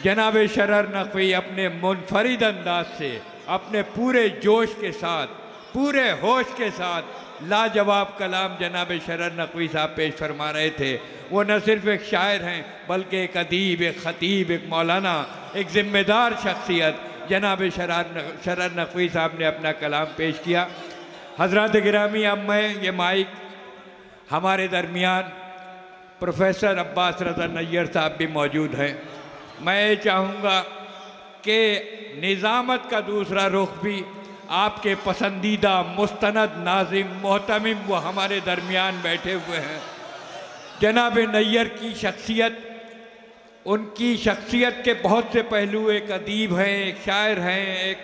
जनाब शरर नकवी अपने मुनफरिद अंदाज से, अपने पूरे जोश के साथ, पूरे होश के साथ लाजवाब कलाम जनाब शरर नकवी साहब पेश फरमा रहे थे। वो न सिर्फ एक शायर हैं बल्कि एक अदीब, एक ख़तीब, एक मौलाना, एक ज़िम्मेदार शख्सियत जनाब शरर नकवी साहब ने अपना कलाम पेश किया। हज़रात गिरामी, अब मैं ये माइक हमारे दरमियान प्रोफेसर अब्बास रज़ा नैयर साहब भी मौजूद हैं। मैं ये चाहूँगा कि निज़ामत का दूसरा रुख भी आपके पसंदीदा मुस्तनद नाज़िम मोहतमिम वो हमारे दरमियान बैठे हुए हैं। जनाब नैयर की शख्सियत, उनकी शख्सियत के बहुत से पहलू, एक अदीब हैं, एक शायर हैं, एक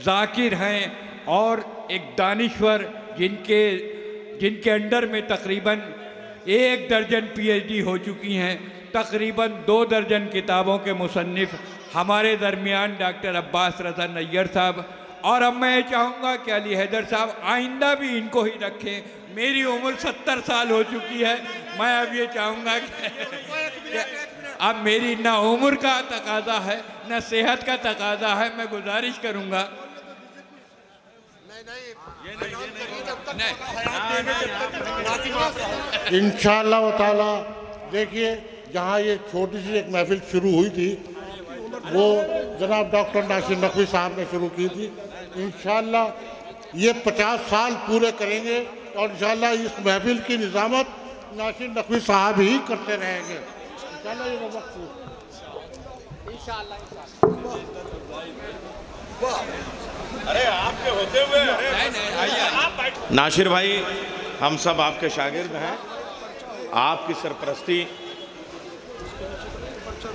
ज़ाकिर हैं और एक दानिश्वर, जिनके अंडर में तकरीबन 1 दर्जन PhD हो चुकी हैं, तकरीबन 2 दर्जन किताबों के मुसन्निफ़ हमारे दरमियान डॉक्टर अब्बास रज़ा नैयर साहब। और अब मैं ये चाहूँगा कि अली हैदर साहब आइंदा भी इनको ही रखें। मेरी उम्र 70 साल हो चुकी है। मैं अब ये चाहूँगा कि अब मेरी ना उम्र का तकाजा है ना सेहत का तकाजा है। मैं गुजारिश करूँगा इंशाअल्लाह ताला। देखिए, जहाँ ये छोटी सी एक महफिल शुरू हुई थी वो जनाब डॉक्टर नासिर नकवी साहब ने शुरू की थी। इंशाअल्लाह ये 50 साल पूरे करेंगे और इंशाअल्लाह इस महफिल की निज़ामत नासिर नकवी साहब ही करते रहेंगे इंशाअल्लाह। ये वक्त अरे आपके होते हुए नासिर भाई, हम सब आपके शागिर्द हैं। आपकी सरपरस्ती,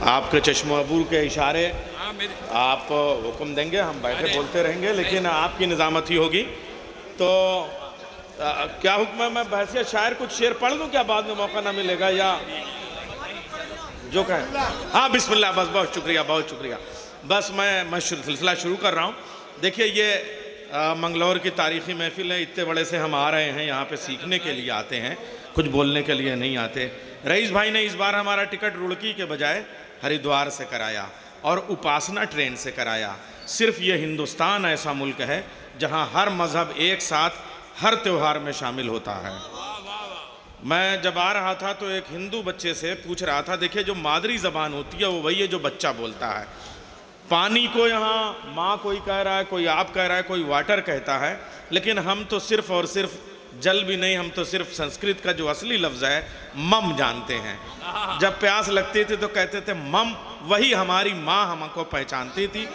आपके चश्मो अबूर के इशारे, आप हुक्म देंगे, हम बैठे बोलते रहेंगे, लेकिन आपकी निज़ामत ही होगी। तो क्या हुक्म है? मैं बहसियत शायर कुछ शेर पढ़ लूँ क्या? बाद में मौका ना मिलेगा या जो कहें? हाँ, बिस्मिल्लाह। बस बहुत शुक्रिया, बहुत शुक्रिया। बस मैं सिलसिला शुरू कर रहा हूँ। देखिए, ये मंगलौर की तारीख़ी महफिल है। इतने बड़े से हम आ रहे हैं, यहाँ पे सीखने के लिए आते हैं, कुछ बोलने के लिए नहीं आते। रईस भाई ने इस बार हमारा टिकट रुड़की के बजाय हरिद्वार से कराया और उपासना ट्रेन से कराया। सिर्फ ये हिंदुस्तान ऐसा मुल्क है जहाँ हर मज़हब एक साथ हर त्यौहार में शामिल होता है। मैं जब आ रहा था तो एक हिंदू बच्चे से पूछ रहा था, देखिए जो मादरी ज़बान होती है वो वही है जो बच्चा बोलता है। पानी को यहाँ माँ कोई कह रहा है, कोई आप कह रहा है, कोई वाटर कहता है, लेकिन हम तो सिर्फ़ और सिर्फ जल भी नहीं, हम तो सिर्फ संस्कृत का जो असली लफ्ज़ है मम जानते हैं। जब प्यास लगती थी तो कहते थे मम, वही हमारी माँ हमको पहचानती थी,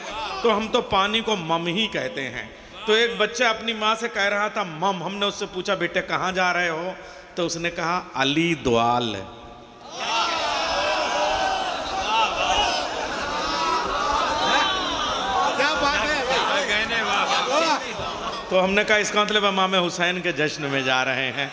तो हम तो पानी को मम ही कहते हैं। तो एक बच्चा अपनी माँ से कह रहा था मम। हमने उससे पूछा, बेटे कहाँ जा रहे हो? तो उसने कहा अली द्वाल। तो हमने कहा इसका मतलब इमाम हुसैन के जश्न में जा रहे हैं,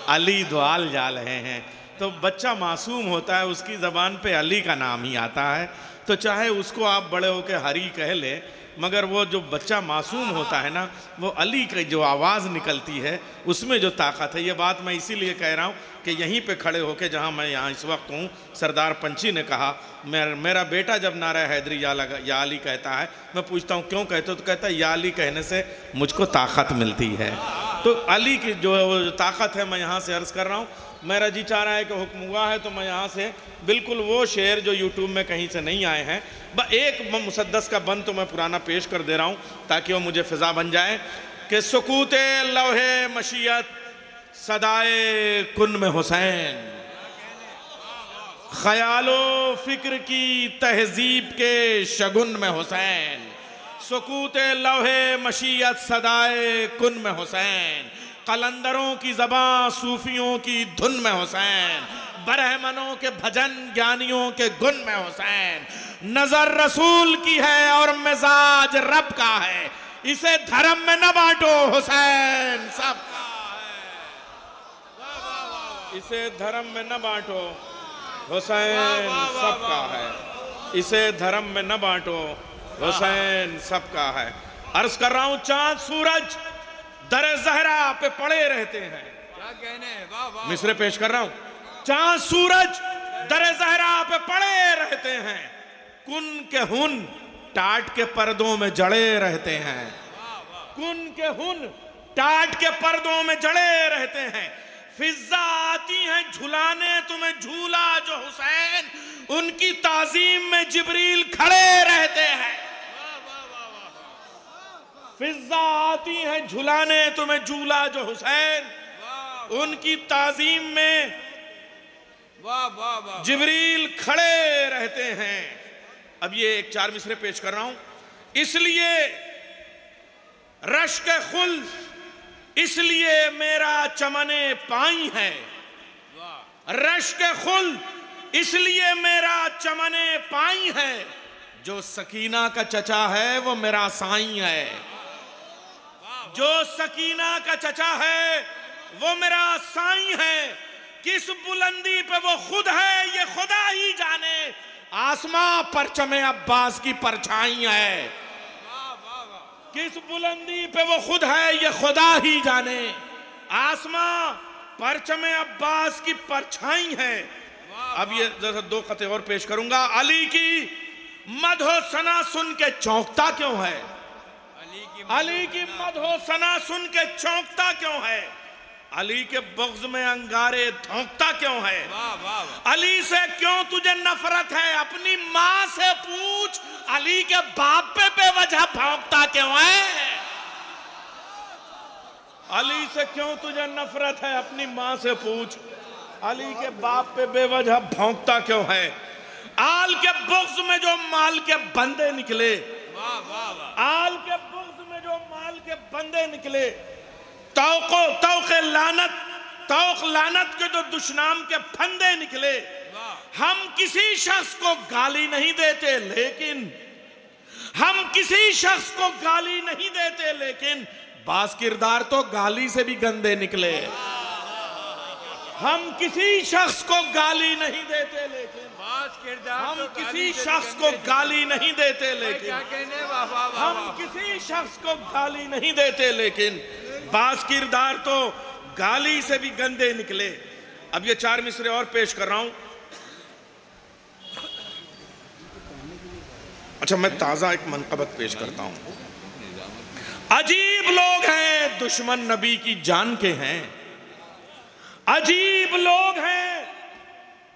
अली द्वाल जा रहे हैं। तो बच्चा मासूम होता है, उसकी ज़बान पे अली का नाम ही आता है, तो चाहे उसको आप बड़े होकर हरी कह ले, मगर वो जो बच्चा मासूम होता है ना, वो अली की जो आवाज़ निकलती है उसमें जो ताकत है। ये बात मैं इसीलिए कह रहा हूँ कि यहीं पे खड़े होके, जहाँ मैं यहाँ इस वक्त हूँ, सरदार पंची ने कहा मेरा बेटा जब नारा हैदरी या अली कहता है, मैं पूछता हूँ क्यों कहते हो? तो कहता है या अली कहने से मुझको ताकत मिलती है। तो अली की जो ताकत है मैं यहाँ से अर्ज़ कर रहा हूँ। मेरा जी चाह रहा है कि हुक्म हुआ है तो मैं यहाँ से बिल्कुल वो शेर जो यूट्यूब में कहीं से नहीं आए हैं, एक मुसद्दस का बंद तो मैं पुराना पेश कर दे रहा हूँ ताकि वो मुझे फ़िज़ा बन जाए कि सुकूते लौहे मशीयत सदाए कुन में हुसैन, ख़यालो फ़िक्र की तहज़ीब के शगुन में हुसैन, सुकूते लौहे मशीयत सदाए कुन में हुसैन, कलंदरों की ज़बां सूफियों की धुन में हुसैन, बरहमनों के भजन ज्ञानियों के गुण में हुसैन, नजर रसूल की है और मिजाज रब का है, इसे धर्म में न बांटो हुसैन सबका है, इसे धर्म में न बांटो हुसैन सबका है, इसे धर्म में न बांटो हुसैन सबका है। अर्ज कर रहा हूं, चांद सूरज दरे ज़हरा पे पड़े रहते हैं। क्या कहने, मिसरे पेश कर रहा हूं। चांद सूरज दरे ज़हरा पे पड़े रहते हैं, कुन के हुन टाट के पर्दों में जड़े रहते हैं, कुन के हुन टाट के पर्दों में जड़े रहते हैं। फिजा आती हैं झुलाने तुम्हें झूला जो हुसैन, उनकी ताजीम में जिब्रील खड़े रहते हैं। फिजा आती हैं झुलाने तुम्हें झूला जो हुसैन, उनकी ताजीम में जिब्रील खड़े रहते हैं। अब ये एक 4 मिसरे पेश कर रहा हूं। इसलिए रश्क खुल, इसलिए मेरा चमने पाई है, रश्क खुल इसलिए मेरा चमने पाई है, जो सकीना का चचा है वो मेरा साईं है, जो सकीना का चचा है वो मेरा साईं है। किस बुलंदी पे वो खुद है ये खुदा ही जाने, आसमां परचमे अब्बास की परछाई है। किस बुलंदी पे वो खुद है ये खुदा ही जाने, आसमां परचमे अब्बास की परछाई है। अब ये जरा 2 खते और पेश करूंगा। अली की मदहो सना सुन के चौंकता क्यों है, अली की मदहो सना सुन के चौंकता क्यों है, अली के बुग़्ज़ में अंगारे धोंकता क्यों है, अली से क्यों तुझे नफरत है अपनी माँ से पूछ, अली के बाप पे बेवजह भौंकता क्यों है, अली से क्यों तुझे नफरत है अपनी माँ से पूछ, अली के बाप पे बेवजह भौंकता क्यों है। आल के बुग़्ज़ में जो माल के बंदे निकले, आल के बुग़्ज़ में जो माल के बंदे निकले, तौक़ लानत के जो दुश्मन के फंदे निकले। हम किसी शख्स को गाली नहीं देते लेकिन, हम किसी शख्स को गाली नहीं देते लेकिन बास किरदार तो गाली से भी गंदे निकले। हम किसी शख्स को गाली नहीं देते लेकिन, हम किसी शख्स को गाली नहीं देते लेकिन, हम किसी शख्स को गाली नहीं देते लेकिन बास किरदार तो गाली से भी गंदे निकले। अब ये 4 मिसरे और पेश कर रहा हूं। अच्छा, मैं ताजा एक मनक़बत पेश करता हूं। अजीब लोग हैं दुश्मन नबी की जान के हैं, अजीब लोग हैं,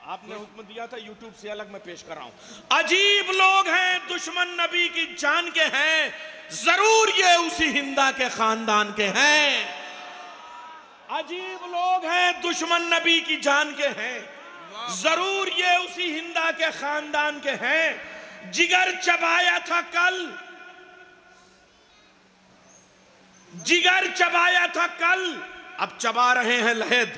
आपने हुक्म दिया था यूट्यूब से अलग मैं पेश कर रहा हूं। अजीब लोग हैं दुश्मन नबी की जान के हैं, जरूर ये उसी हिंदा के खानदान के हैं। अजीब लोग हैं दुश्मन नबी की जान के हैं, जरूर ये उसी हिंदा के खानदान के हैं। जिगर चबाया था कल, जिगर चबाया था कल, अब चबा रहे हैं लहद।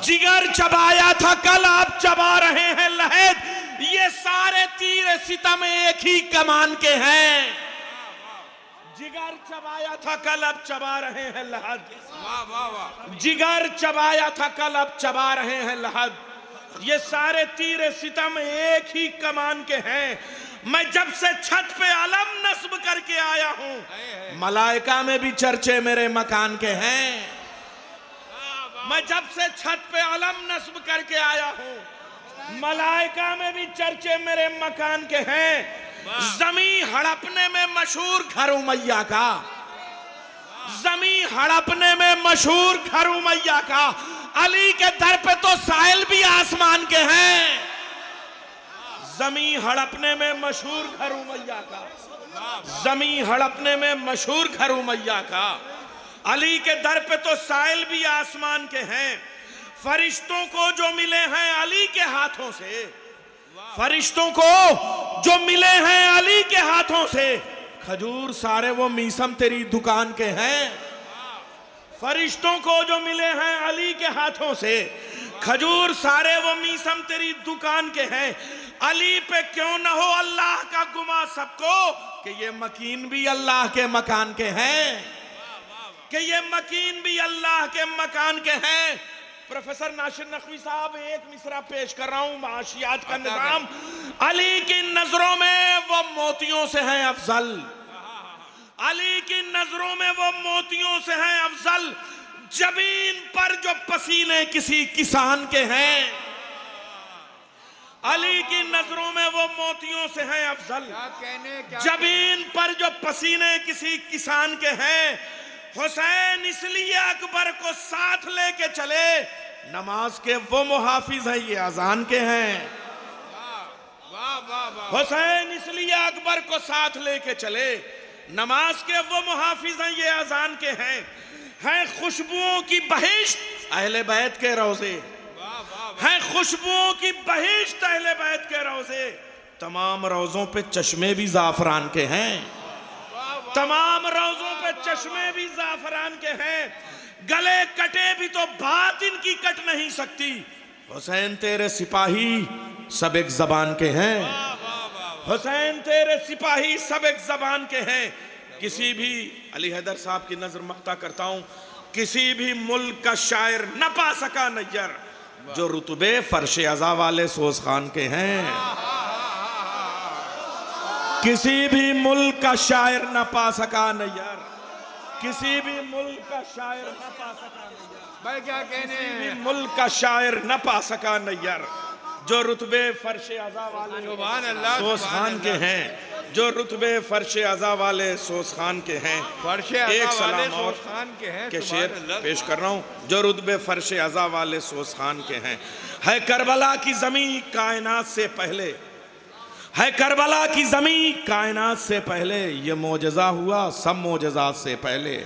जिगर चबाया था कल, अब चबा रहे हैं लहद। ये सारे तीर सितम एक ही कमान के हैं। जिगर चबाया था कल, अब चबा रहे हैं लहद। जिगर चबाया था कल, अब चबा रहे हैं लहद। ये सारे तीर सितम एक ही कमान के हैं। मैं जब से छत पे अलम नस्ब करके आया हूं, मलाइका में भी चर्चे मेरे मकान के हैं। मैं जब से छत पे अलम नस्ब करके आया हूं, मलाइका में भी चर्चे मेरे मकान के हैं। जमी हड़पने में मशहूर घर उमैया का, जमी हड़पने में मशहूर घर उमैया का। अली के दर पे तो साहिल भी आसमान के हैं। जमी हड़पने में मशहूर घर उमैया का, जमी हड़पने में मशहूर घर उमैया का। अली के दर पे तो साहिल भी आसमान के हैं। फरिश्तों को जो मिले हैं अली के हाथों से, फरिश्तों को जो मिले हैं अली के हाथों से, खजूर सारे वो मीसम तेरी दुकान के हैं। फरिश्तों को जो मिले हैं अली के हाथों से, खजूर सारे वो मीसम तेरी दुकान के हैं। अली पे क्यों न हो अल्लाह का गुमा सबको, कि ये मकीन भी अल्लाह के मकान के हैं, कि ये मकीन भी अल्लाह के मकान के हैं। प्रोफेसर नासिर नकवी साहब, एक मिसरा पेश कर रहा हूं, माशियात का निजाम। अली की नजरों में वो मोतियों से हैं अफजल, अली की नजरों में वो मोतियों से हैं अफजल। जबीन पर जो पसीने किसी किसान के हैं, अली की नजरों में वो मोतियों से हैं अफजल। क्या कहने, क्या जमीन पर जो पसीने किसी किसान के हैं, हुसैन इसलिए अकबर को साथ लेके चले, नमाज के वो मुहाफिज हैं, ये अजान के हैं। वाह वाह वाह। हुसैन इसलिए अकबर को साथ लेके चले, नमाज के वो मुहाफिज हैं, ये अजान के हैं खुशबुओं की बहिश्त अहले बैत के रोजे, हैं खुशबुओं की बहिश्त अहले बैत के रोजे। तमाम रोजों पे चश्मे भी जाफरान के हैं, तमाम रोजों पे चश्मे भी जाफरान के हैं। गले कटे भी तो बात इनकी कट नहीं सकती। हुसैन तेरे सिपाही सब एक जबान के हैं, हुसैन तेरे सिपाही सब एक जबान के हैं। किसी भी, अली हैदर साहब की नजर मक्ता करता हूं, किसी भी मुल्क का शायर न पा सका नैयर जो रुतबे फर्श अज़ा वाले सोज खान के हैं। किसी भी मुल्क का शायर न पा सका नैयर, किसी भी मुल्क का शायर न पा सका नैयर। भाई क्या कहने, किसी भी मुल्क का शायर न पा सका नैयर जो रुतबे फर्श अज़ा वाले सुभान अल्लाह, सोज खान के हैं, जो रुतबे फर्श अज़ा वाले सोज खान के हैं। फर्श एक अज़ा वाले सलाम और सोज खान के हैं, के सुभान शेर अल्लाह। पेश कर रहा हूँ, जो रुतबे फर्श अज़ा वाले सोज खान के हैं। है करबला की ज़मीं कायनात से पहले, है करबला की ज़मीं कायनात से पहले, ये मोजज़ा हुआ सब मोजज़ात से पहले,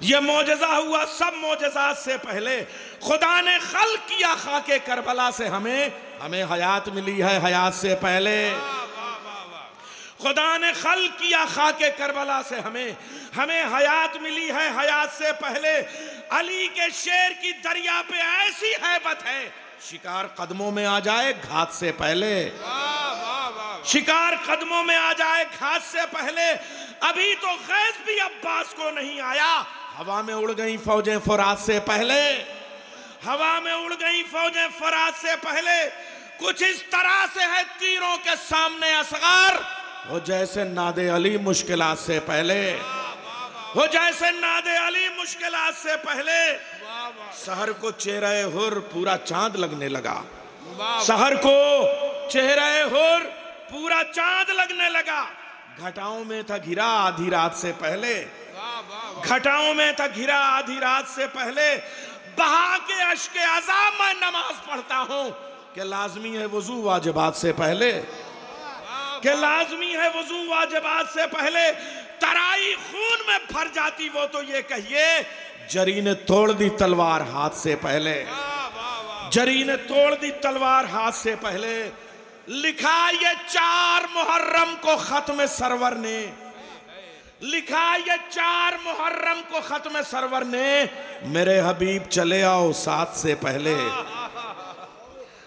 ये मोजज़ा हुआ सब मोजज़ात से पहले। खुदा ने खल्क़ किया खाके करबला से हमें, हमें हयात मिली है हयात से पहले। खुदा ने खल्क़ किया खाके करबला से हमें, हमें हयात मिली है हयात से पहले। अली के शेर की दरिया पे ऐसी हैबत है, शिकार कदमों में आ जाए घात से पहले, शिकार कदमों में आ जाए घात से पहले। अभी तो गैस भी अब्बास को नहीं आया, हवा में उड़ गई फौजें फुरात से पहले, हवा में उड़ गई फौजें फुरात से पहले। कुछ इस तरह से है तीरों के सामने असगार, वो जैसे नादे अली मुश्किलात से पहले, वो जैसे नादे अली मुश्किलात से पहले। सहर को चेहरे हुर पूरा चांद लगने लगा, सहर को चेहरे हुर पूरा चांद लगने लगा। घटाओं में था घिरा आधी रात से पहले, घटाओं में था घिरा आधी रात से पहले। बहा के अश्के अज़ा मैं नमाज पढ़ता हूँ कि लाजमी है वजू वाजिबात से पहले, कि लाजमी है वजू वाजिबात से पहले। तराई खून में भर जाती वो तो ये कहिए, जरी ने तोड़ दी तलवार हाथ से पहले, जरी ने तोड़ दी तलवार हाथ से पहले। लिखा ये 4 मुहर्रम को खत्म सरवर ने, लिखा ये 4 मुहर्रम को खत्म सरवर ने, मेरे हबीब चले आओ साथ से पहले।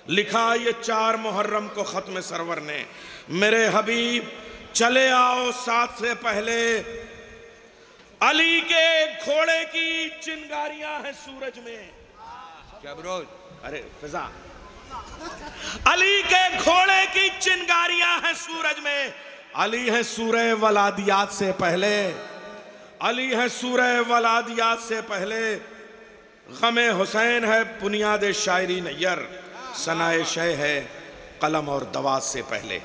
लिखा ये 4 मुहर्रम को खत्म सरवर ने, मेरे हबीब चले आओ साथ से पहले। अली के घोड़े की चिंगारियां हैं सूरज में, क्या ब्रोज, अरे फिजा, अली के घोड़े की चिंगारियां हैं सूरज में। अली है सूरह वलादियात से पहले, अली है सूरह वलादियात से पहले। गमे हुसैन है बुनियाद शायरी नैयर, सनाए शय है कलम और दवात से पहले।